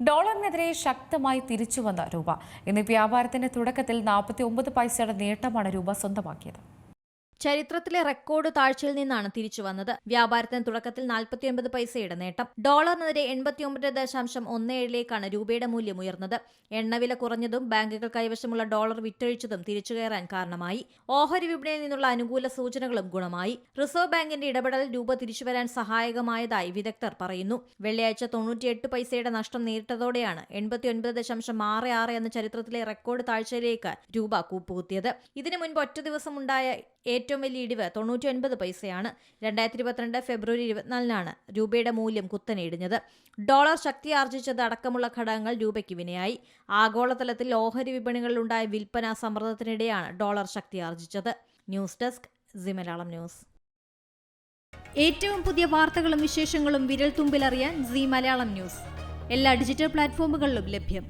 ഡോളറിനെതിരെ ശക്തമായി തിരിച്ചുവന്ന രൂപ. ഇന്ന് വ്യാപാരത്തിന്റെ തുടക്കത്തിൽ 49 പൈസയുടെ നേട്ടമാണ് രൂപ സ്വന്തമാക്കിയത്. ചരിത്രത്തിലെ റെക്കോർഡ് താഴ്ചയിൽ നിന്നാണ് തിരിച്ചുവന്നത്. വ്യാപാരത്തിന് തുടക്കത്തിൽ 49 പൈസയുടെ നേട്ടം. ഡോളറിനെതിരെ 89.17ലേക്കാണ് രൂപയുടെ മൂല്യം ഉയർന്നത്. എണ്ണവില കുറഞ്ഞതും ബാങ്കുകൾ കൈവശമുള്ള ഡോളർ വിറ്റഴിച്ചതും തിരിച്ചുകയറാൻ കാരണമായി. ഓഹരി വിപണിയിൽ നിന്നുള്ള അനുകൂല സൂചനകളും ഗുണമായി. റിസർവ് ബാങ്കിന്റെ ഇടപെടൽ രൂപ തിരിച്ചുവരാൻ സഹായകമായതായി വിദഗ്ധർ പറയുന്നു. വെള്ളിയാഴ്ച 98 പൈസയുടെ നഷ്ടം നേരിട്ടതോടെയാണ് 89.66 എന്ന ചരിത്രത്തിലെ റെക്കോർഡ് താഴ്ചയിലേക്ക് രൂപ കൂപ്പുകുത്തിയത്. ഇതിനു മുൻപ് ഒറ്റ ദിവസമുണ്ടായ ഏറ്റവും വലിയ ഇടിവ് 99 പൈസയാണ്. 2022 ഫെബ്രുവരി 24 രൂപയുടെ മൂല്യം കുത്തനെ ഇടിഞ്ഞത്. ഡോളർ ശക്തിയാർജിച്ചത് അടക്കമുള്ള ഘടകങ്ങൾ രൂപയ്ക്ക് വിനയായി. ആഗോളതലത്തിൽ ഓഹരി വിപണികളിലുണ്ടായ വിൽപ്പന സമ്മർദ്ദത്തിനിടെയാണ് ഡോളർ ശക്തിയാർജിച്ചത്. News desk C Malayalam news. ഏറ്റവും പുതിയ വാർത്തകളും വിശേഷങ്ങളും വിരൽ തുമ്പിലറിയാൻ സി മലയാളം ന്യൂസ് എല്ലാ ഡിജിറ്റൽ പ്ലാറ്റ്ഫോമുകളിലും ലഭ്യം.